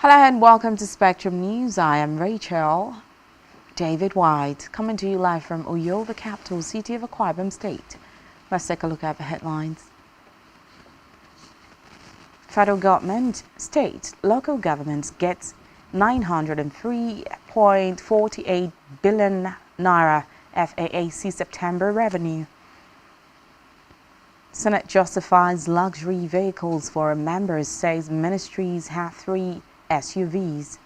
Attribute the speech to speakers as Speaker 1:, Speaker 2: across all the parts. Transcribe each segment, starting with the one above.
Speaker 1: Hello and welcome to Spectrum News. I am Rachel David White, coming to you live from Uyo, the capital city of Akwa Ibom State. Let's take a look at the headlines. Federal government, state, local governments gets 903.48 billion naira FAAC September revenue. Senate justifies luxury vehicles for members, says ministries have 3 SUVs.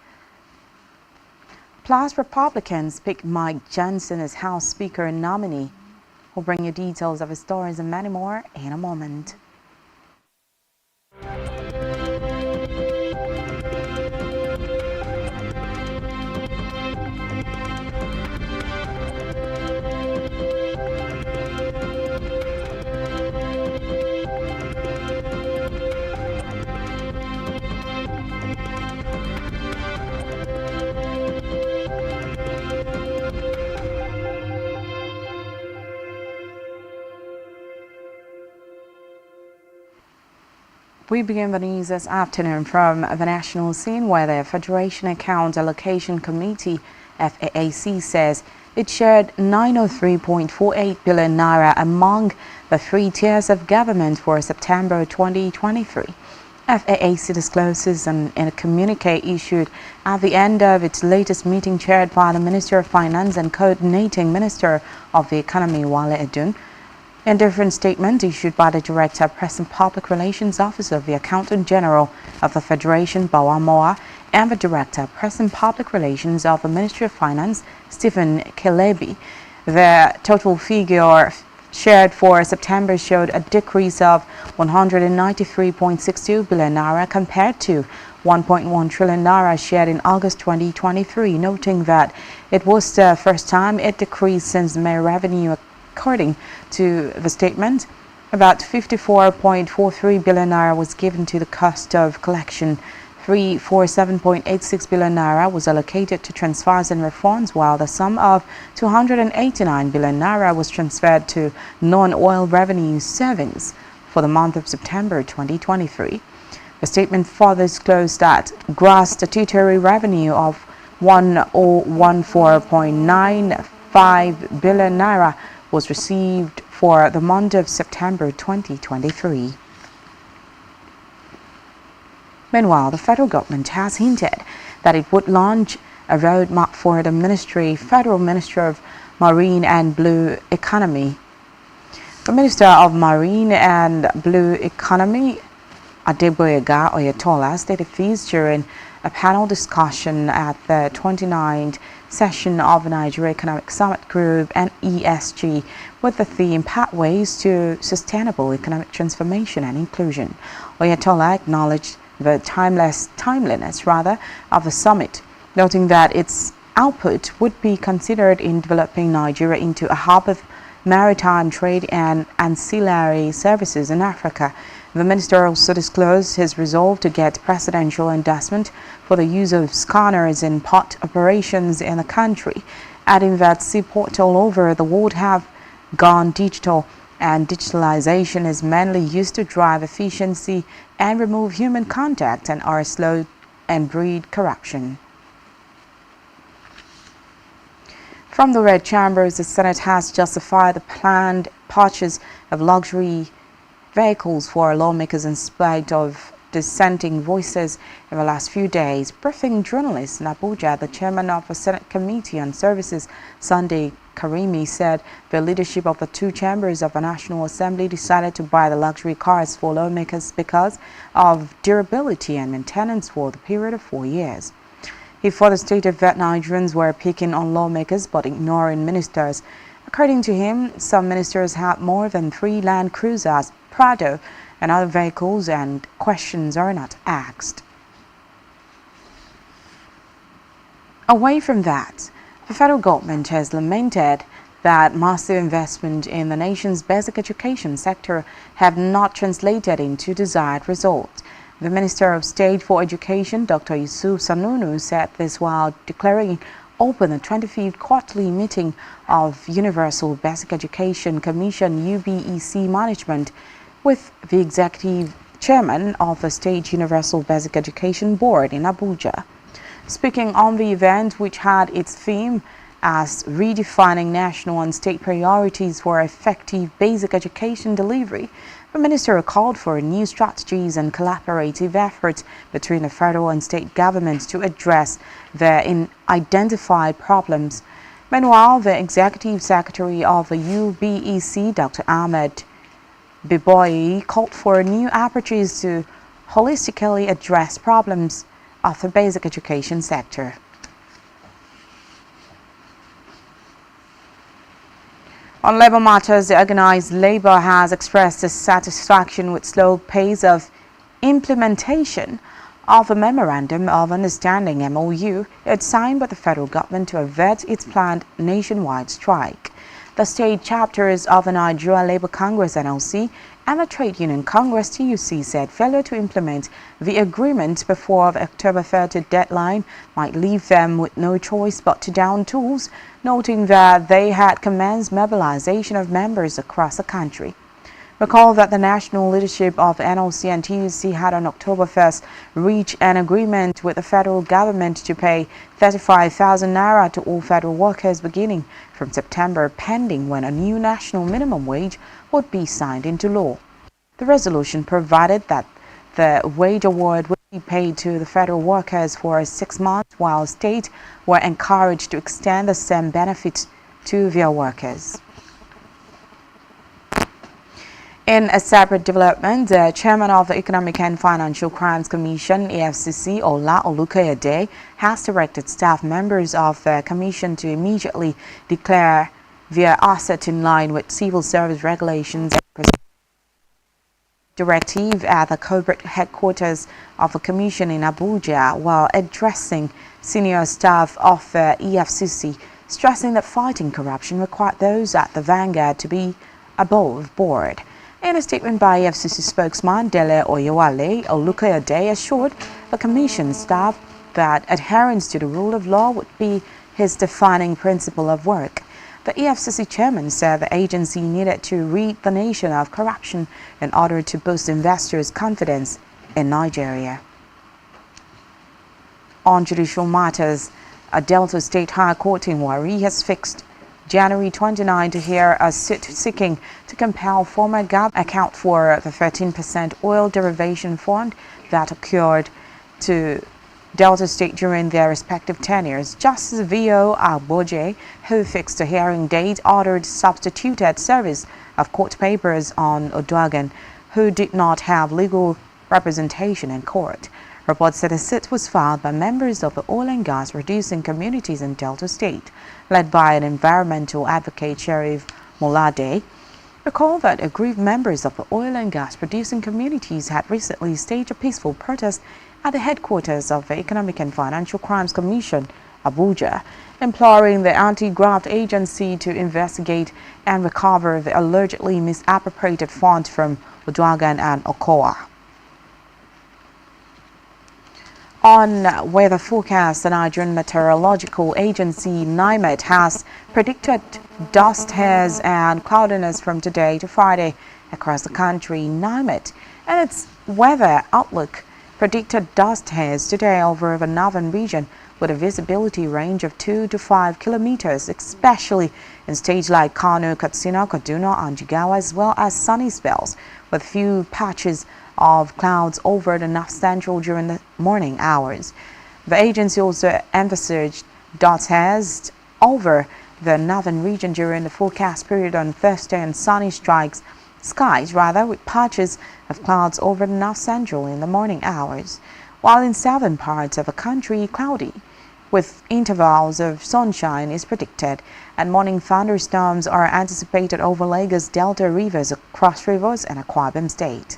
Speaker 1: Plus, Republicans pick Mike Johnson as House Speaker nominee. We'll bring you details of his stories and many more in a moment. We begin the news this afternoon from the national scene, where the Federation Account Allocation Committee FAAC says it shared 903.48 billion naira among the 3 tiers of government for September 2023. FAAC discloses in a communique issued at the end of its latest meeting chaired by the Minister of Finance and Coordinating Minister of the Economy, Wale Edun. In a different statement issued by the Director, Press and Public Relations Officer of the Accountant General of the Federation, Bawa Moa, and the Director, Press and Public Relations of the Ministry of Finance, Stephen Kelebi, the total figure shared for September showed a decrease of 193.62 billion naira compared to 1.1 trillion naira shared in August 2023, noting that it was the first time it decreased since May revenue. According to the statement, about 54.43 billion naira was given to the cost of collection. 347.86 billion naira was allocated to transfers and refunds, while the sum of 289 billion naira was transferred to non-oil revenue savings for the month of September 2023. The statement further disclosed that gross statutory revenue of 1014.95 billion naira was received for the month of September 2023. Meanwhile, the federal government has hinted that it would launch a roadmap for the Federal Ministry of Marine and Blue Economy. The Minister of Marine and Blue Economy, Adeboyega Oyetola, stated this during a panel discussion at the 29th session of the Nigeria Economic Summit Group and ESG with the theme Pathways to Sustainable Economic Transformation and Inclusion. Oyetola acknowledged the timeliness of the summit, noting that its output would be considered in developing Nigeria into a hub of maritime trade and ancillary services in Africa. The minister also disclosed his resolve to get presidential endorsement for the use of scanners in port operations in the country, adding that seaports all over the world have gone digital, and digitalization is mainly used to drive efficiency and remove human contact and are slow and breed corruption. From the red chambers, the Senate has justified the planned purchase of luxury vehicles for lawmakers in spite of dissenting voices in the last few days. Briefing journalists in Abuja, the chairman of the Senate Committee on Services, Sunday Karimi, said the leadership of the 2 chambers of the National Assembly decided to buy the luxury cars for lawmakers because of durability and maintenance for the period of 4 years. He further stated that Nigerians were picking on lawmakers but ignoring ministers. According to him, some ministers had more than 3 Land Cruisers, Prado, and other vehicles, and questions are not asked. Away from that, the federal government has lamented that massive investment in the nation's basic education sector have not translated into desired results. The Minister of State for Education, Dr. Yusuf Sanunu, said this while declaring open the 25th quarterly meeting of Universal Basic Education Commission UBEC management with the executive chairman of the State Universal Basic Education Board in Abuja. Speaking on the event, which had its theme as redefining national and state priorities for effective basic education delivery, the minister called for new strategies and collaborative efforts between the federal and state governments to address the identified problems. Meanwhile, the Executive Secretary of the UBEC, Dr. Ahmed Biboyi, called for new approaches to holistically address problems of the basic education sector. On labor matters, the organized labor has expressed dissatisfaction with slow pace of implementation of a Memorandum of Understanding (MOU) it signed by the federal government to avert its planned nationwide strike. The state chapters of the Nigeria Labour Congress (NLC) and the Trade Union Congress (TUC) said failure to implement the agreement before the October 30 deadline might leave them with no choice but to down tools, noting that they had commenced mobilization of members across the country. Recall that the national leadership of NLC and TUC had on October 1st reached an agreement with the federal government to pay 35,000 naira to all federal workers beginning from September, pending when a new national minimum wage would be signed into law. The resolution provided that the wage award would be paid to the federal workers for 6 months, while states were encouraged to extend the same benefits to their workers. In a separate development, the chairman of the Economic and Financial Crimes Commission, EFCC, Ola Olukayode, has directed staff members of the commission to immediately declare their assets in line with civil service regulations and directive at the corporate headquarters of the commission in Abuja while addressing senior staff of the EFCC, stressing that fighting corruption required those at the vanguard to be above board. In a statement by EFCC spokesman Dele Oyewale, Olukayode assured the commission staff that adherence to the rule of law would be his defining principle of work. The EFCC chairman said the agency needed to rid the nation of corruption in order to boost investors' confidence in Nigeria. On judicial matters, a Delta State High Court in Warri has fixed January 29 to hear a suit seeking to compel former government account for the 13% oil derivation fund that occurred to Delta State during their respective tenures. Justice V.O. Agboje, who fixed a hearing date, ordered substituted service of court papers on Oduagan, who did not have legal representation in court. Reports said a suit was filed by members of the oil and gas producing communities in Delta State, led by an environmental advocate, Sheriff Molade. Recall that aggrieved members of the oil and gas producing communities had recently staged a peaceful protest at the headquarters of the Economic and Financial Crimes Commission, Abuja, imploring the anti-graft agency to investigate and recover the allegedly misappropriated funds from Oduagan and Okoa. On weather forecast, the Nigerian Meteorological Agency (NIMET) has predicted dust hairs and cloudiness from today to Friday across the country. NIMET and its weather outlook predicted dust hairs today over the northern region with a visibility range of 2 to 5 kilometers, especially in states like Kano, Katsina, Kaduna, and Jigawa, as well as sunny spells with few patches of clouds over the north central during the morning hours. The agency also emphasized dust hairs over the northern region during the forecast period on Thursday and sunny skies with patches of clouds over the north central in the morning hours, while in southern parts of the country cloudy with intervals of sunshine is predicted, and morning thunderstorms are anticipated over Lagos Delta rivers, Cross Rivers, and Akwa Ibom State.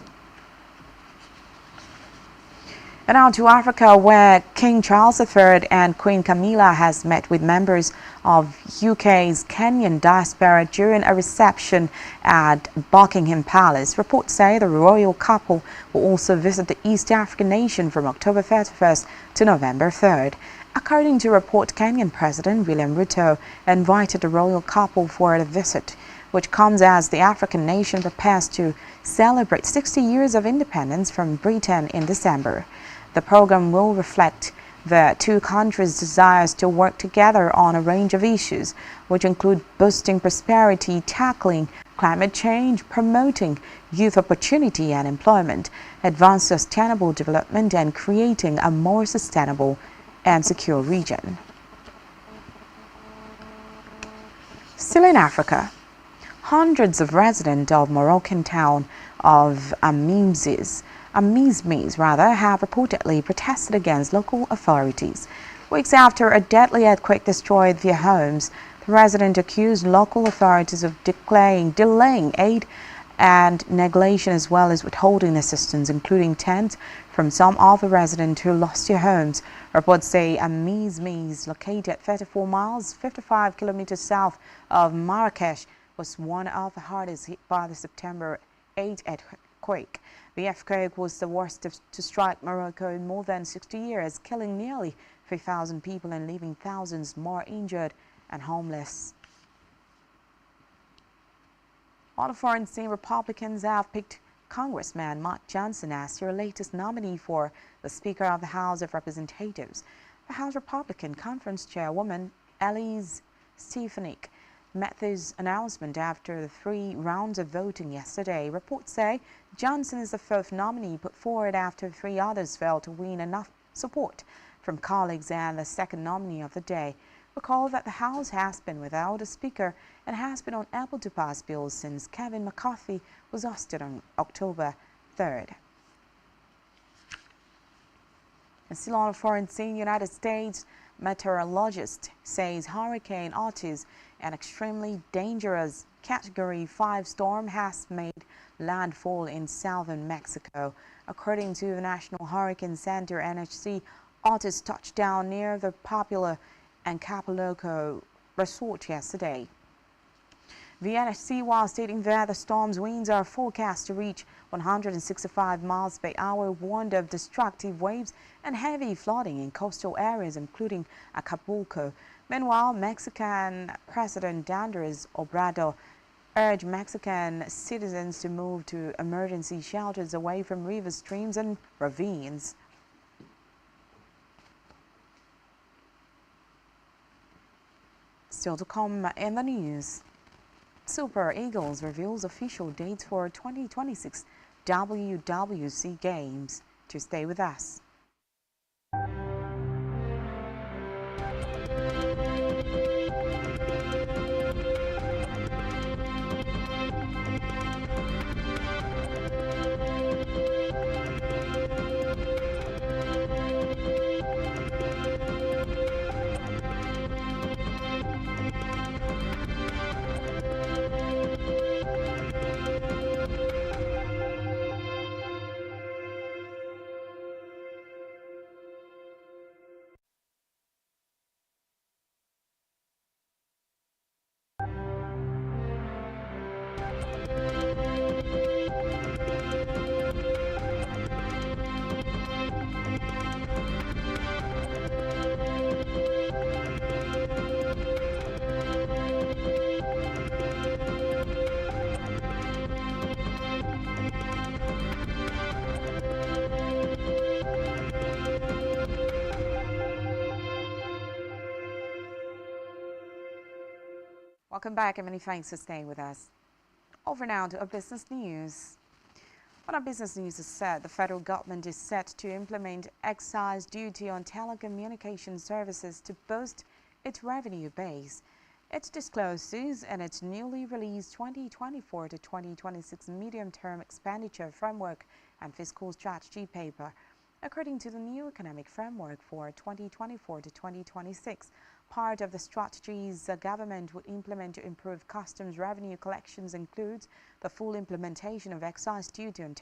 Speaker 1: And now to Africa, where King Charles III and Queen Camilla has met with members of UK's Kenyan diaspora during a reception at Buckingham Palace. Reports say the royal couple will also visit the East African nation from October 31st to November 3rd. According to report, Kenyan President William Ruto invited the royal couple for a visit. which comes as the African nation prepares to celebrate 60 years of independence from Britain in December. The program will reflect the two countries' desires to work together on a range of issues, which include boosting prosperity, tackling climate change, promoting youth opportunity and employment, advance sustainable development, and creating a more sustainable and secure region. Still in Africa, hundreds of residents of Moroccan town of Amizmiz have reportedly protested against local authorities. Weeks after a deadly earthquake destroyed their homes, the residents accused local authorities of delaying aid and negligence, as well as withholding assistance, including tents from some of the residents who lost their homes. Reports say Amizmiz, located 34 miles, 55 kilometers south of Marrakesh, was one of the hardest hit by the September 8 earthquake. The earthquake was the worst to strike Morocco in more than 60 years, killing nearly 3,000 people and leaving thousands more injured and homeless. On the foreign scene, Republicans have picked Congressman Mike Johnson as their latest nominee for the Speaker of the House of Representatives. The House Republican Conference Chairwoman Elise Stefanik met this announcement after the 3 rounds of voting yesterday. Reports say Johnson is the 4th nominee put forward after 3 others failed to win enough support from colleagues, and the 2nd nominee of the day. Recall that the House has been without a Speaker and has been unable to pass bills since Kevin McCarthy was ousted on October 3rd. And still on a foreign scene, United States meteorologist says Hurricane Otis, an extremely dangerous Category 5 storm, has made landfall in southern Mexico. According to the National Hurricane Center, NHC, Otis touched down near the popular Acapulco resort yesterday. The NHC, while stating that the storm's winds are forecast to reach 165 miles per hour, warned of destructive waves and heavy flooding in coastal areas, including Acapulco. Meanwhile, Mexican President Andres Obrador urged Mexican citizens to move to emergency shelters away from rivers, streams, and ravines. Still to come in the news, Super Eagles reveals official dates for 2026 WWC Games. To stay with us. Welcome back and many thanks for staying with us. Over now to our business news. On our business news is said, the federal government is set to implement excise duty on telecommunication services to boost its revenue base. It discloses in its newly released 2024 to 2026 medium-term expenditure framework and fiscal strategy paper. According to the new economic framework for 2024 to 2026, part of the strategies the government would implement to improve customs revenue collections includes the full implementation of excise duty on